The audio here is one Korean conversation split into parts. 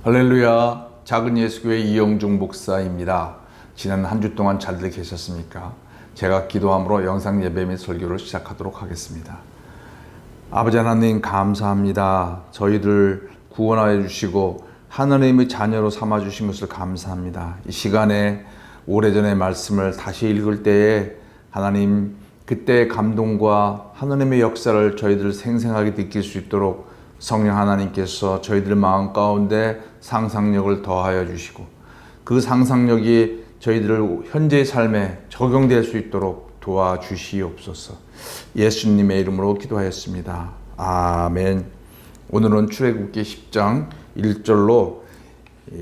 할렐루야. 작은 예수교회 이영중 목사입니다. 지난 한 주 동안 잘들 계셨습니까? 제가 기도함으로 영상 예배 및 설교를 시작하도록 하겠습니다. 아버지 하나님 감사합니다. 저희들 구원하여 주시고 하나님의 자녀로 삼아 주신 것을 감사합니다. 이 시간에 오래전의 말씀을 다시 읽을 때에 하나님 그때의 감동과 하나님의 역사를 저희들 생생하게 느낄 수 있도록 성령 하나님께서 저희들 마음 가운데 상상력을 더하여 주시고 그 상상력이 저희들 현재의 삶에 적용될 수 있도록 도와주시옵소서. 예수님의 이름으로 기도하였습니다. 아멘. 오늘은 출애굽기 10장 1절로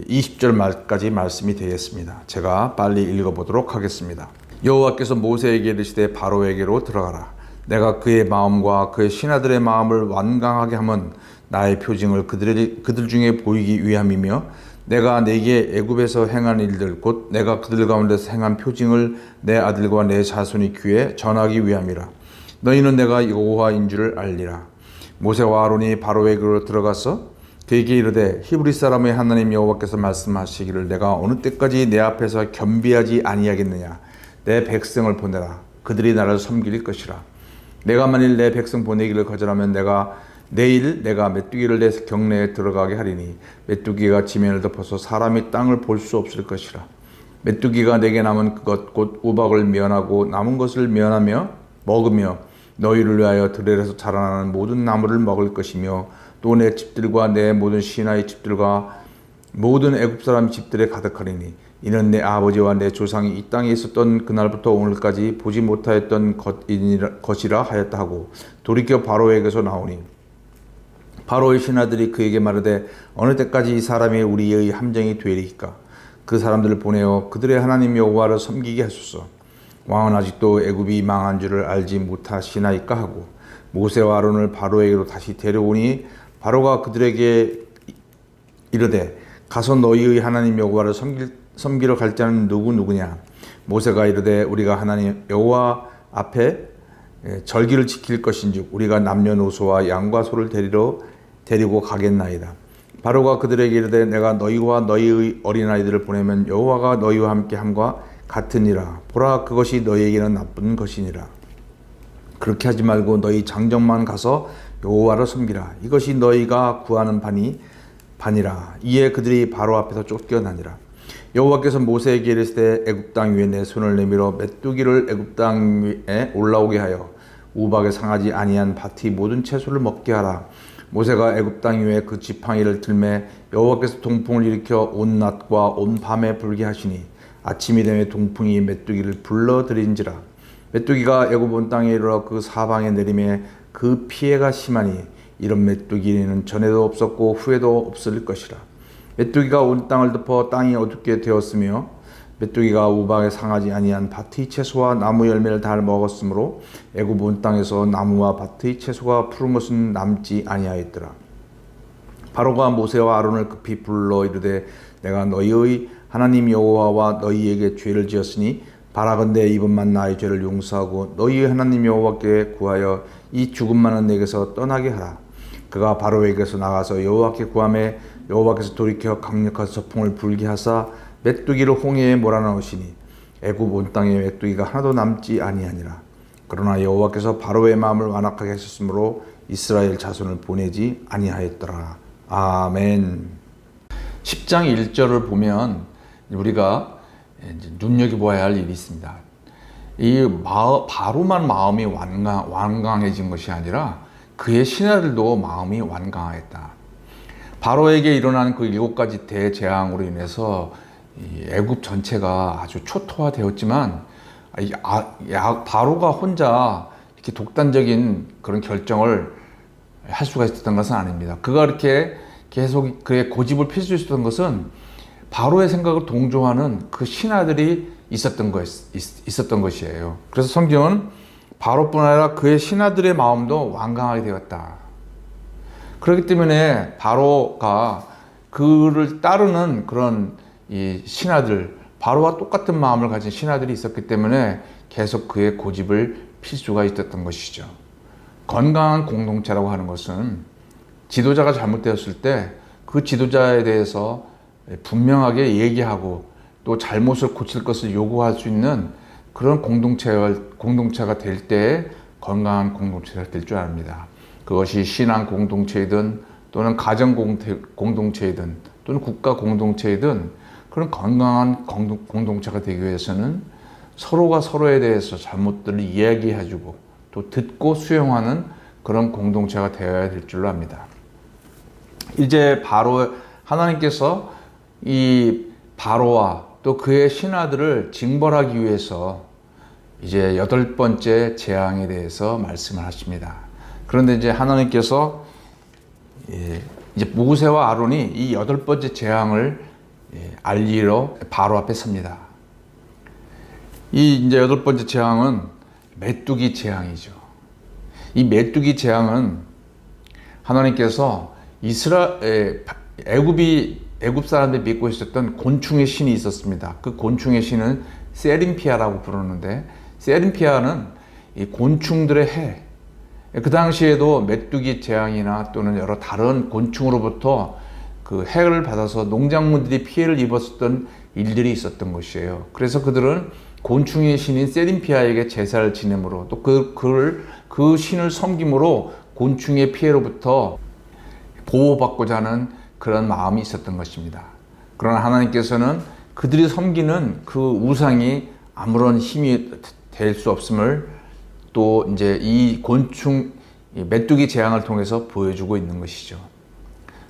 20절 말까지 말씀이 되겠습니다. 제가 빨리 읽어보도록 하겠습니다. 여호와께서 모세에게 이르시되 바로에게로 들어가라. 내가 그의 마음과 그의 신하들의 마음을 완강하게 하면 나의 표징을 그들 중에 보이기 위함이며 내가 내게 애굽에서 행한 일들 곧 내가 그들 가운데서 행한 표징을 내 아들과 내 자손의 귀에 전하기 위함이라. 너희는 내가 여호와인 줄을 알리라. 모세와 아론이 바로에게로 들어가서 그에게 이르되 히브리 사람의 하나님 여호와께서 말씀하시기를 내가 어느 때까지 내 앞에서 겸비하지 아니하겠느냐. 내 백성을 보내라. 그들이 나를 섬길 것이라. 내가 만일 내 백성 보내기를 거절하면 내일 내가 메뚜기를 내 경내에 들어가게 하리니 메뚜기가 지면을 덮어서 사람이 땅을 볼 수 없을 것이라. 메뚜기가 내게 남은 그것 곧 우박을 면하고 남은 것을 면하며 먹으며 너희를 위하여 들에서 자라나는 모든 나무를 먹을 것이며 또 내 집들과 내 모든 신하의 집들과 모든 애굽 사람 집들에 가득하리니 이는 내 아버지와 내 조상이 이 땅에 있었던 그날부터 오늘까지 보지 못하였던 것이라 하였다 하고 돌이켜 바로에게서 나오니 바로의 신하들이 그에게 말하되 어느 때까지 이 사람이 우리의 함정이 되리이까. 그 사람들을 보내어 그들의 하나님 여호와를 섬기게 하소서. 왕은 아직도 애굽이 망한 줄을 알지 못하시나이까 하고 모세와 아론을 바로에게로 다시 데려오니 바로가 그들에게 이르되 가서 너희의 하나님 여호와를 섬기러 갈 자는 누구냐. 모세가 이르되 우리가 하나님 여호와 앞에 절기를 지킬 것인즉 우리가 남녀노소와 양과 소를 데리고 가겠나이다. 바로가 그들에게 이르되 내가 너희와 너희의 어린아이들을 보내면 여호와가 너희와 함께 함과 같으니라. 보라 그것이 너희에게는 나쁜 것이니라. 그렇게 하지 말고 너희 장정만 가서 여호와를 섬기라. 이것이 너희가 구하는 바니라. 이에 그들이 바로 앞에서 쫓겨나니라. 여호와께서 모세에게 이르시되 애굽 땅 위에 내 손을 내밀어 메뚜기를 애굽 땅 위에 올라오게 하여 우박에 상하지 아니한 밭의 모든 채소를 먹게 하라. 모세가 애굽 땅 위에 그 지팡이를 들매 여호와께서 동풍을 일으켜 온 낮과 온 밤에 불게 하시니 아침이 되매 동풍이 메뚜기를 불러들인지라. 메뚜기가 애굽 온 땅에 이르러 그 사방에 내림에 그 피해가 심하니 이런 메뚜기는 전에도 없었고 후에도 없을 것이라. 메뚜기가 온 땅을 덮어 땅이 어둡게 되었으며 메뚜기가 우박에 상하지 아니한 밭의 채소와 나무 열매를 다 먹었으므로 애굽 온 땅에서 나무와 밭의 채소가 푸른 것은 남지 아니하였더라. 바로가 모세와 아론을 급히 불러 이르되 내가 너희의 하나님 여호와와 너희에게 죄를 지었으니 바라건대 이번만 나의 죄를 용서하고 너희의 하나님 여호와께 구하여 이 죽음 많은 내게서 떠나게 하라. 그가 바로에게서 나가서 여호와께 구하매 여호와께서 돌이켜 강력한 서풍을 불게 하사 메뚜기를 홍해에 몰아넣으시니 애굽 온 땅에 메뚜기가 하나도 남지 아니하니라. 그러나 여호와께서 바로의 마음을 완악하게 하셨으므로 이스라엘 자손을 보내지 아니하였더라. 아멘. 10장 1절을 보면 우리가 이제 눈여겨봐야 할 일이 있습니다. 바로만 마음이 완강해진 것이 아니라 그의 신하들도 마음이 완강했다. 바로에게 일어난 그 7가지 대재앙으로 인해서 애굽 전체가 아주 초토화되었지만 바로가 혼자 이렇게 독단적인 그런 결정을 할 수가 있었던 것은 아닙니다. 그가 이렇게 계속 그의 고집을 펼 수 있었던 것은 바로의 생각을 동조하는 그 신하들이 있었던 것이에요. 그래서 성경은 바로뿐 아니라 그의 신하들의 마음도 완강하게 되었다. 그렇기 때문에 바로가 그를 따르는 그런 이 신하들, 바로와 똑같은 마음을 가진 신하들이 있었기 때문에 계속 그의 고집을 필 수가 있었던 것이죠. 건강한 공동체라고 하는 것은 지도자가 잘못되었을 때 그 지도자에 대해서 분명하게 얘기하고 또 잘못을 고칠 것을 요구할 수 있는 그런 공동체가 될 때 건강한 공동체가 될 줄 압니다. 그것이 신앙 공동체이든 또는 가정 공동체이든 또는 국가 공동체이든 그런 건강한 공동체가 되기 위해서는 서로가 서로에 대해서 잘못들을 이야기해주고 또 듣고 수용하는 그런 공동체가 되어야 될 줄로 압니다. 이제 바로 하나님께서 이 바로와 또 그의 신하들을 징벌하기 위해서 이제 8번째 재앙에 대해서 말씀을 하십니다. 그런데 이제 하나님께서 이제 모세와 아론이 이 8번째 재앙을 알리러 바로 앞에 섭니다. 이 이제 8번째 재앙은 메뚜기 재앙이죠. 이 메뚜기 재앙은 하나님께서 애굽 사람들이 믿고 있었던 곤충의 신이 있었습니다. 그 곤충의 신은 세림피아라고 부르는데, 세림피아는 이 곤충들의 해. 그 당시에도 메뚜기 재앙이나 또는 여러 다른 곤충으로부터 그 해를 받아서 농작물들이 피해를 입었던 일들이 있었던 것이에요. 그래서 그들은 곤충의 신인 세림피아에게 제사를 지내므로 또 그 신을 섬김으로 곤충의 피해로부터 보호받고자 하는 그런 마음이 있었던 것입니다. 그러나 하나님께서는 그들이 섬기는 그 우상이 아무런 힘이 될 수 없음을 또 이제 이 메뚜기 재앙을 통해서 보여주고 있는 것이죠.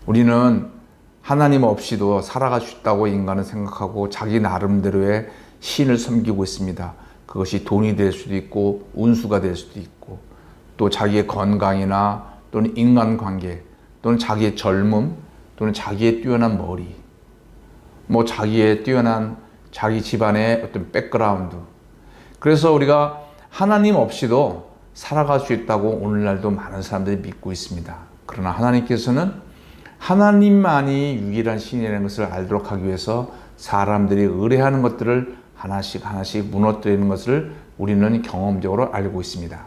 우리는 하나님 없이도 살아갈 수 있다고 인간은 생각하고 자기 나름대로의 신을 섬기고 있습니다. 그것이 돈이 될 수도 있고 운수가 될 수도 있고 또 자기의 건강이나 또는 인간관계 또는 자기의 젊음 또는 자기의 뛰어난 머리, 뭐 자기의 뛰어난 자기 집안의 어떤 백그라운드. 그래서 우리가 하나님 없이도 살아갈 수 있다고 오늘날도 많은 사람들이 믿고 있습니다. 그러나 하나님께서는 하나님만이 유일한 신이라는 것을 알도록 하기 위해서 사람들이 의뢰하는 것들을 하나씩 무너뜨리는 것을 우리는 경험적으로 알고 있습니다.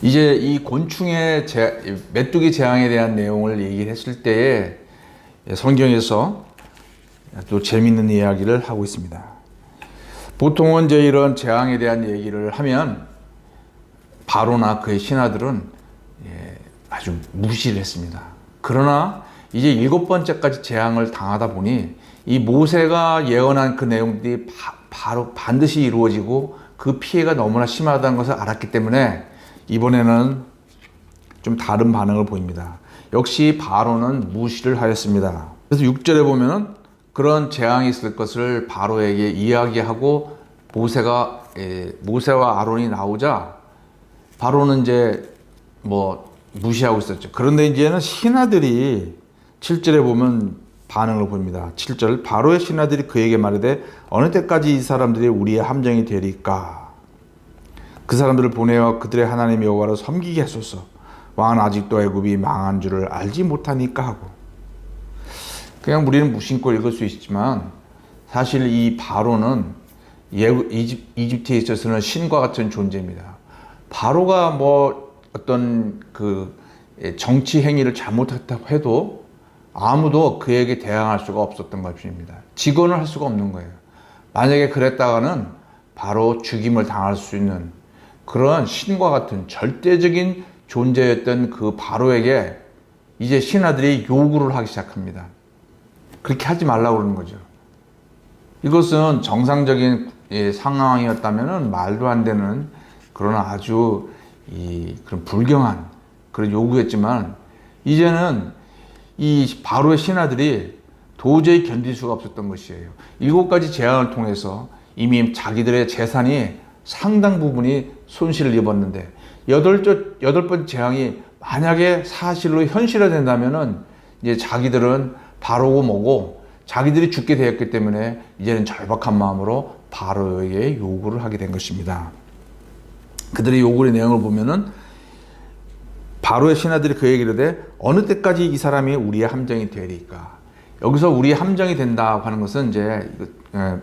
이제 이 곤충의 메뚜기 재앙에 대한 내용을 얘기를 했을 때에 성경에서 또 재미있는 이야기를 하고 있습니다. 보통은 이제 이런 재앙에 대한 얘기를 하면 바로나 그의 신하들은 아주 무시를 했습니다. 그러나 이제 7번째까지 재앙을 당하다 보니 이 모세가 예언한 그 내용들이 바로 반드시 이루어지고 그 피해가 너무나 심하다는 것을 알았기 때문에 이번에는 좀 다른 반응을 보입니다. 역시 바로는 무시를 하였습니다. 그래서 6절에 보면은 그런 재앙이 있을 것을 바로에게 이야기하고 모세와 아론이 나오자 바로는 이제 무시하고 있었죠. 그런데 이제는 신하들이 7절에 보면 반응을 보입니다. 7절 바로의 신하들이 그에게 말하되 어느 때까지 이 사람들이 우리의 함정이 되리까? 그 사람들을 보내어 그들의 하나님 여호와를 섬기게 하소서. 왕은 아직도 애굽이 망한 줄을 알지 못하니까 하고. 그냥 우리는 무심코 읽을 수 있지만 사실 이 바로는 이집트에 있어서는 신과 같은 존재입니다. 바로가 어떤 그 정치 행위를 잘못했다고 해도 아무도 그에게 대항할 수가 없었던 것입니다. 직언을 할 수가 없는 거예요. 만약에 그랬다가는 바로 죽임을 당할 수 있는 그런 신과 같은 절대적인 존재였던 그 바로에게 이제 신하들이 요구를 하기 시작합니다. 그렇게 하지 말라고 그러는 거죠. 이것은 정상적인 상황이었다면 말도 안 되는 그런 아주 그런 불경한 그런 요구였지만 이제는 이 바로의 신하들이 도저히 견딜 수가 없었던 것이에요. 7가지 재앙을 통해서 이미 자기들의 재산이 상당 부분이 손실을 입었는데 8번 재앙이 만약에 사실로 현실화된다면은 이제 자기들은 바로고 뭐고 자기들이 죽게 되었기 때문에 이제는 절박한 마음으로 바로에게 요구를 하게 된 것입니다. 그들의 요구의 내용을 보면은 바로의 신하들이 그에게 이르되 어느 때까지 이 사람이 우리의 함정이 되리까? 여기서 우리의 함정이 된다고 하는 것은 이제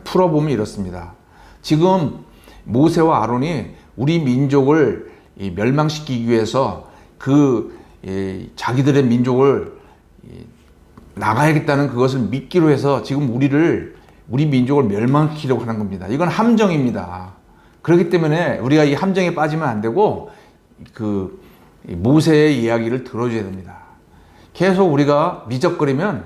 풀어보면 이렇습니다. 지금 모세와 아론이 우리 민족을 멸망시키기 위해서 자기들의 민족을 나가야겠다는 그것을 믿기로 해서 지금 우리 민족을 멸망시키려고 하는 겁니다. 이건 함정입니다. 그렇기 때문에 우리가 이 함정에 빠지면 안 되고 그 모세의 이야기를 들어줘야 됩니다. 계속 우리가 미적거리면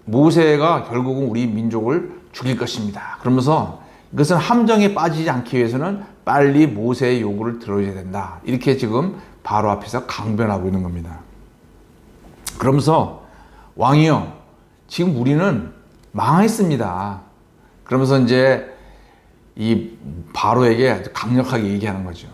모세가 결국은 우리 민족을 죽일 것입니다. 그러면서 이것은 함정에 빠지지 않기 위해서는 빨리 모세의 요구를 들어줘야 된다. 이렇게 지금 바로 앞에서 강변하고 있는 겁니다. 그러면서 왕이여, 지금 우리는 망했습니다. 그러면서 이제 이 바로에게 아주 강력하게 얘기하는 거죠.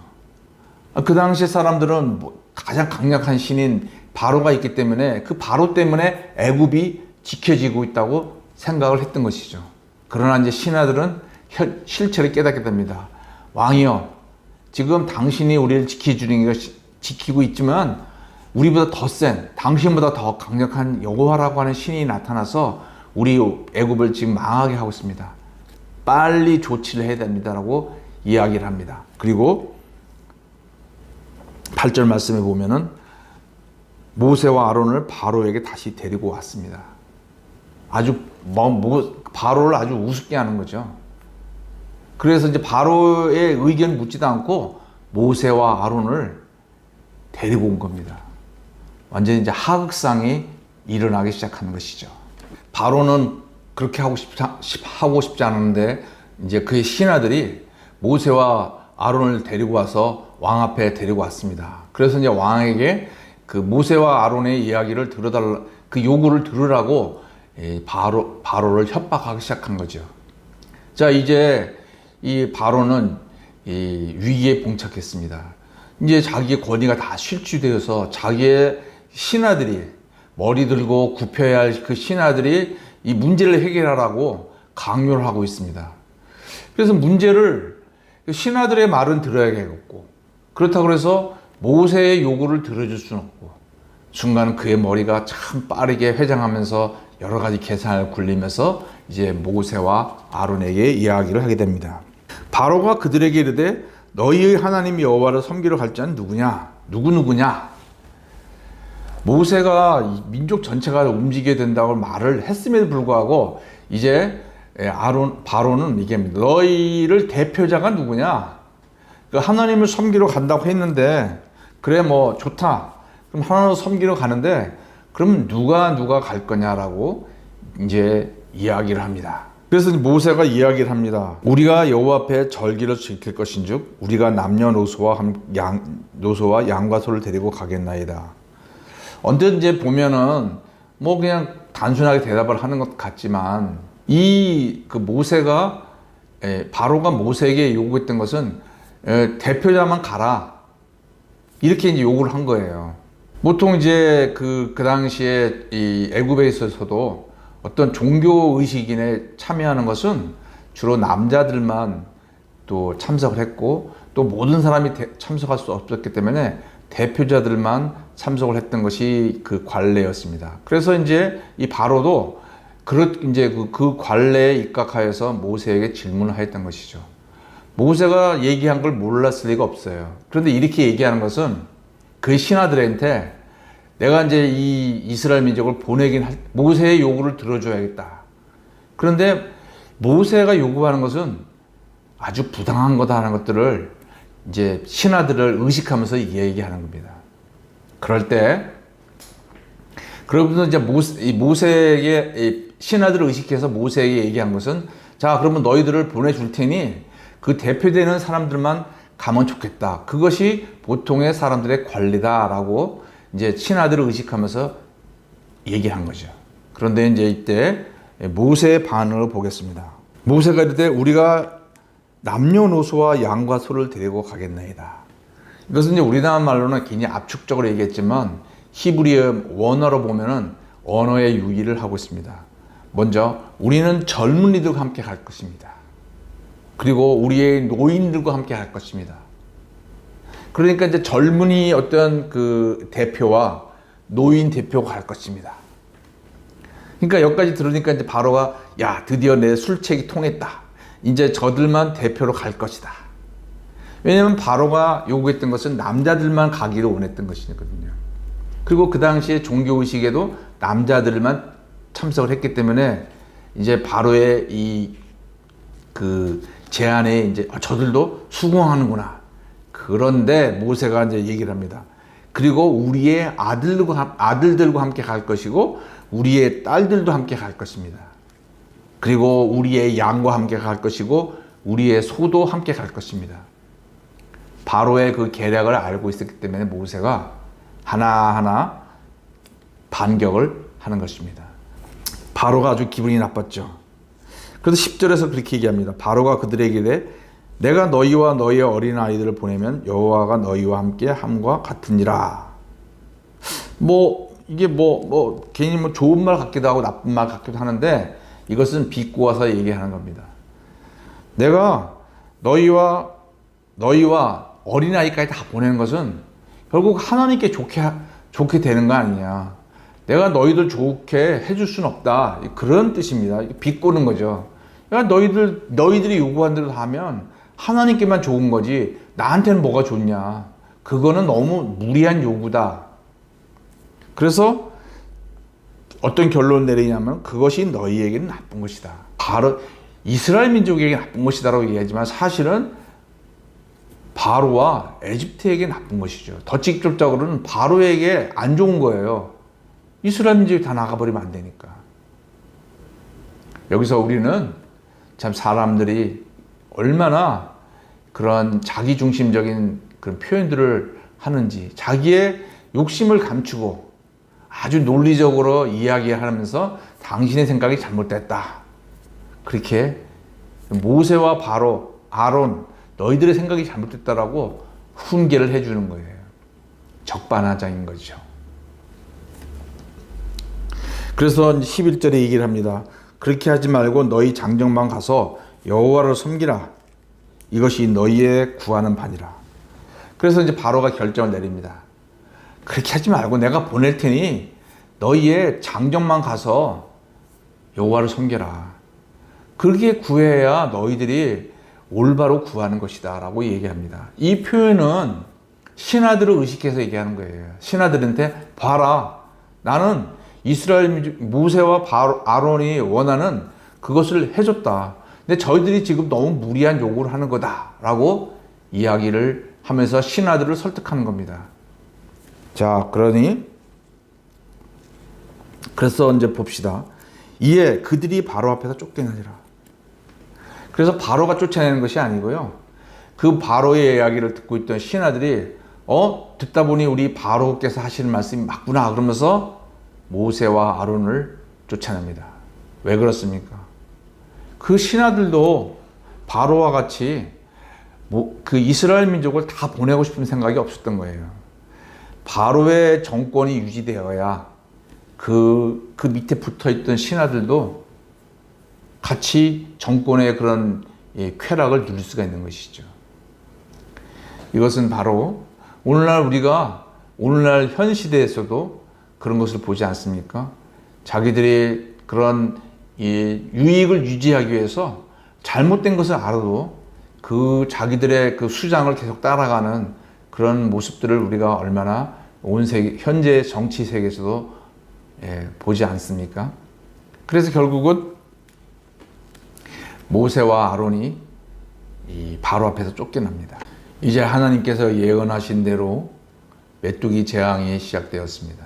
그 당시 사람들은 가장 강력한 신인 바로가 있기 때문에 그 바로 때문에 애굽이 지켜지고 있다고 생각을 했던 것이죠. 그러나 이제 신하들은 실체를 깨닫게 됩니다. 왕이여, 지금 당신이 우리를 지키고 있지만 우리보다 더 센, 당신보다 더 강력한 여호와라고 하는 신이 나타나서 우리 애굽을 지금 망하게 하고 있습니다. 빨리 조치를 해야 됩니다라고 이야기를 합니다. 그리고 8절 말씀에 보면은 모세와 아론을 바로에게 다시 데리고 왔습니다. 아주 바로를 아주 우습게 하는 거죠. 그래서 이제 바로의 의견 묻지도 않고 모세와 아론을 데리고 온 겁니다. 완전히 이제 하극상이 일어나기 시작하는 것이죠. 바로는 그렇게 하고 싶지 않은데 이제 그의 신하들이 모세와 아론을 데리고 와서 왕 앞에 데리고 왔습니다. 그래서 이제 왕에게 그 모세와 아론의 이야기를 그 요구를 들으라고 바로를 협박하기 시작한 거죠. 자, 이제 이 바로는 이 위기에 봉착했습니다. 이제 자기의 권위가 다 실추되어서 자기의 신하들이 머리 들고 굽혀야 할 그 신하들이 이 문제를 해결하라고 강요를 하고 있습니다. 그래서 문제를 신하들의 말은 들어야겠고 그렇다고 해서 모세의 요구를 들어줄 수는 없고 순간 그의 머리가 참 빠르게 회장하면서 여러 가지 계산을 굴리면서 이제 모세와 아론에게 이야기를 하게 됩니다. 바로가 그들에게 이르되 너희의 하나님 여호와를 섬기러 갈 자는 누구냐? 누구냐? 모세가 민족 전체가 움직여야 된다고 말을 했음에도 불구하고 이제 바로는 얘기합니다. 너희를 대표자가 누구냐? 그 하나님을 섬기러 간다고 했는데 그래 뭐 좋다. 그럼 하나님을 섬기러 가는데 그럼 누가 갈 거냐라고 이제 이야기를 합니다. 그래서 모세가 이야기를 합니다. 우리가 여호와 앞에 절기를 지킬 것인즉 우리가 남녀노소와 양과 소를 데리고 가겠나이다. 언제든지 보면은 뭐 그냥 단순하게 대답을 하는 것 같지만 바로가 모세에게 요구했던 것은 대표자만 가라 이렇게 이제 요구를 한 거예요. 보통 이제 그 당시에 이 애굽에 있어서도 어떤 종교 의식인에 참여하는 것은 주로 남자들만 또 참석을 했고 또 모든 사람이 참석할 수 없었기 때문에 대표자들만 참석을 했던 것이 그 관례였습니다. 그래서 이제 이 바로도 그 관례에 입각하여서 모세에게 질문을 하였던 것이죠. 모세가 얘기한 걸 몰랐을 리가 없어요. 그런데 이렇게 얘기하는 것은 그 신하들한테 내가 이제 이 이스라엘 민족을 모세의 요구를 들어줘야겠다. 그런데 모세가 요구하는 것은 아주 부당한 거다 하는 것들을 이제 신하들을 의식하면서 얘기하는 겁니다. 그럴 때, 그러면서 이제 모세에게, 신하들을 의식해서 모세에게 얘기한 것은 자, 그러면 너희들을 보내줄 테니 그 대표되는 사람들만 가면 좋겠다. 그것이 보통의 사람들의 관리다라고 이제 신하들을 의식하면서 얘기한 거죠. 그런데 이제 이때 모세의 반응을 보겠습니다. 모세가 이르되 우리가 남녀노소와 양과 소를 데리고 가겠나이다. 이것은 이제 우리나라 말로는 굉장히 압축적으로 얘기했지만 히브리어 원어로 보면은 언어의 유의를 하고 있습니다. 먼저 우리는 젊은이들과 함께 갈 것입니다. 그리고 우리의 노인들과 함께 할 것입니다. 그러니까 이제 젊은이 어떤 그 대표와 노인 대표가 갈 것입니다. 그러니까 여기까지 들으니까 이제 바로가 야, 드디어 내 술책이 통했다. 이제 저들만 대표로 갈 것이다. 왜냐하면 바로가 요구했던 것은 남자들만 가기를 원했던 것이거든요. 그리고 그 당시에 종교의식에도 남자들만 참석을 했기 때문에 이제 바로의 이 그 제안에 이제 저들도 수긍하는구나. 그런데 모세가 이제 얘기를 합니다. 그리고 우리의 아들들과 함께 갈 것이고 우리의 딸들도 함께 갈 것입니다. 그리고 우리의 양과 함께 갈 것이고 우리의 소도 함께 갈 것입니다. 바로의 그 계략을 알고 있었기 때문에 모세가 하나하나 반격을 하는 것입니다. 바로가 아주 기분이 나빴죠. 그래서 10절에서 그렇게 얘기합니다. 바로가 그들에게 이르되 내가 너희와 너희의 어린 아이들을 보내면 여호와가 너희와 함께 함과 같으니라. 이게 괜히 좋은 말 같기도 하고 나쁜 말 같기도 하는데 이것은 비꼬아서 얘기하는 겁니다. 내가 너희와 어린 아이까지 다 보내는 것은 결국 하나님께 좋게 되는 거 아니냐. 내가 너희들 좋게 해줄 수는 없다. 그런 뜻입니다. 비꼬는 거죠. 그러니까 너희들이 요구한 대로 하면 하나님께만 좋은 거지 나한테는 뭐가 좋냐. 그거는 너무 무리한 요구다. 그래서 어떤 결론을 내리냐면 그것이 너희에게는 나쁜 것이다. 바로 이스라엘 민족에게 나쁜 것이다라고 얘기하지만 사실은 바로와 에집트에게 나쁜 것이죠. 더 직접적으로는 바로에게 안 좋은 거예요. 이스라엘 민족이 다 나가버리면 안 되니까. 여기서 우리는 참 사람들이 얼마나 그런 자기중심적인 그런 표현들을 하는지, 자기의 욕심을 감추고 아주 논리적으로 이야기하면서 당신의 생각이 잘못됐다. 그렇게 모세와 바로, 아론, 너희들의 생각이 잘못됐다라고 훈계를 해주는 거예요. 적반하장인 거죠. 그래서 11절에 얘기를 합니다. 그렇게 하지 말고 너희 장정만 가서 여호와를 섬기라. 이것이 너희의 구하는 바니라. 그래서 이제 바로가 결정을 내립니다. 그렇게 하지 말고 내가 보낼 테니 너희의 장정만 가서 여호와를 섬겨라. 그렇게 구해야 너희들이 올바로 구하는 것이다 라고 얘기합니다. 이 표현은 신하들을 의식해서 얘기하는 거예요. 신하들한테 봐라. 나는 이스라엘 모세와 아론이 원하는 그것을 해줬다. 근데 저희들이 지금 너무 무리한 요구를 하는 거다라고 이야기를 하면서 신하들을 설득하는 겁니다. 자, 그래서 이제 봅시다. 이에 그들이 바로 앞에서 쫓겨나니라. 그래서 바로가 쫓아내는 것이 아니고요. 그 바로의 이야기를 듣고 있던 신하들이 듣다 보니 우리 바로께서 하시는 말씀이 맞구나 그러면서 모세와 아론을 쫓아냅니다. 왜 그렇습니까? 그 신하들도 바로와 같이 그 이스라엘 민족을 다 보내고 싶은 생각이 없었던 거예요. 바로의 정권이 유지되어야 그 밑에 붙어있던 신하들도 같이 정권의 그런 쾌락을 누릴 수가 있는 것이죠. 이것은 바로 오늘날 현 시대에서도 그런 것을 보지 않습니까? 자기들이 그런 유익을 유지하기 위해서 잘못된 것을 알아도 그 자기들의 그 수장을 계속 따라가는 그런 모습들을 우리가 얼마나 현재 정치 세계에서도 보지 않습니까? 그래서 결국은 모세와 아론이 이 바로 앞에서 쫓겨납니다. 이제 하나님께서 예언하신 대로 메뚜기 재앙이 시작되었습니다.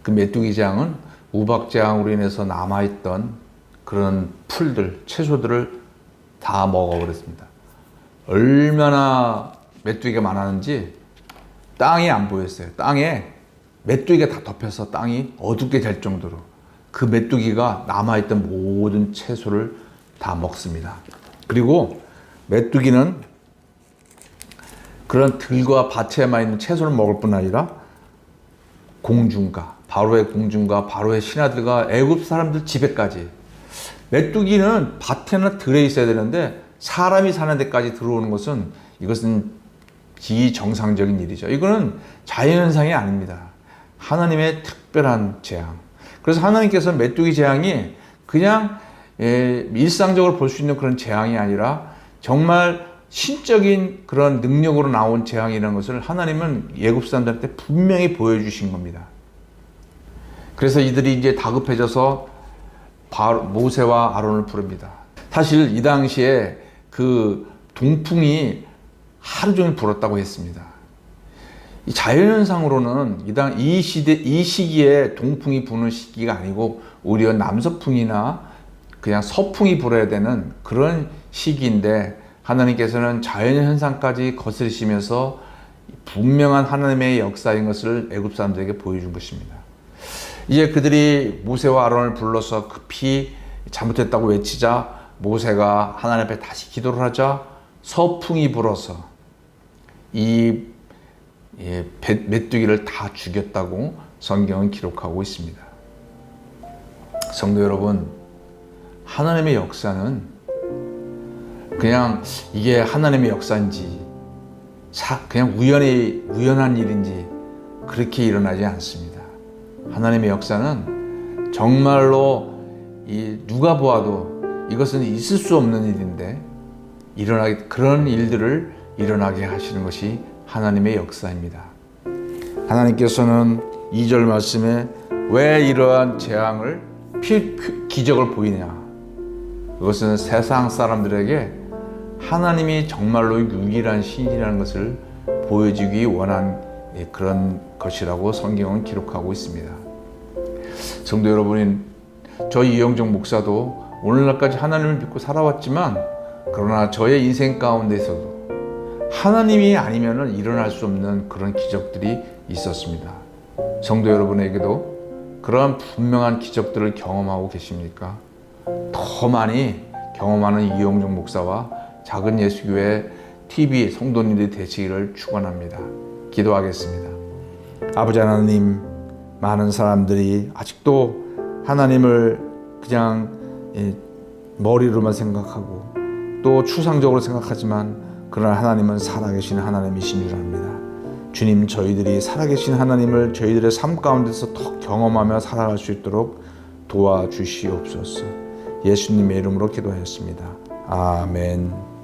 그 메뚜기 재앙은 우박 재앙으로 인해서 남아있던 그런 풀들, 채소들을 다 먹어버렸습니다. 얼마나 메뚜기가 많았는지 땅이 안 보였어요. 땅에 메뚜기가 다 덮여서 땅이 어둡게 될 정도로 그 메뚜기가 남아있던 모든 채소를 다 먹습니다. 그리고 메뚜기는 그런 들과 밭에만 있는 채소를 먹을 뿐 아니라 공중가, 바로의 공중가, 바로의 신하들과 애굽 사람들 집에까지, 메뚜기는 밭에나 들에 있어야 되는데 사람이 사는 데까지 들어오는 것은 이것은 비정상적인 일이죠. 이거는 자연현상이 아닙니다. 하나님의 특별한 재앙. 그래서 하나님께서 메뚜기 재앙이 그냥 일상적으로 볼 수 있는 그런 재앙이 아니라 정말 신적인 그런 능력으로 나온 재앙이라는 것을 하나님은 애굽 사람들한테 분명히 보여주신 겁니다. 그래서 이들이 이제 다급해져서 모세와 아론을 부릅니다. 사실 이 당시에 그 동풍이 하루 종일 불었다고 했습니다. 이 자연현상으로는 이 시기에 동풍이 부는 시기가 아니고 오히려 남서풍이나 그냥 서풍이 불어야 되는 그런 시기인데, 하나님께서는 자연현상까지 거스르시면서 분명한 하나님의 역사인 것을 애굽 사람들에게 보여준 것입니다. 이제 그들이 모세와 아론을 불러서 급히 잘못했다고 외치자 모세가 하나님 앞에 다시 기도를 하자 서풍이 불어서 이 메뚜기를 다 죽였다고 성경은 기록하고 있습니다. 성도 여러분, 하나님의 역사는 그냥 이게 하나님의 역사인지 그냥 우연한 일인지 그렇게 일어나지 않습니다. 하나님의 역사는 정말로 누가 보아도 이것은 있을 수 없는 일인데 그런 일들을 일어나게 하시는 것이 하나님의 역사입니다. 하나님께서는 2절 말씀에 왜 이러한 재앙을 기적을 보이냐, 그것은 세상 사람들에게 하나님이 정말로 유일한 신이라는 것을 보여주기 원한 그런 것이라고 성경은 기록하고 있습니다. 성도 여러분, 저희 이영종 목사도 오늘날까지 하나님을 믿고 살아왔지만, 그러나 저의 인생 가운데서도 하나님이 아니면 일어날 수 없는 그런 기적들이 있었습니다. 성도 여러분에게도 그러한 분명한 기적들을 경험하고 계십니까? 더 많이 경험하는 이영종 목사와 작은 예수교회 TV 성도님들이 되시기를 축원합니다. 기도하겠습니다. 아버지 하나님, 많은 사람들이 아직도 하나님을 그냥 머리로만 생각하고 또 추상적으로 생각하지만, 그러나 하나님은 살아계신 하나님이신 줄 압니다. 주님, 저희들이 살아계신 하나님을 저희들의 삶 가운데서 더 경험하며 살아갈 수 있도록 도와주시옵소서. 예수님의 이름으로 기도하였습니다. 아멘.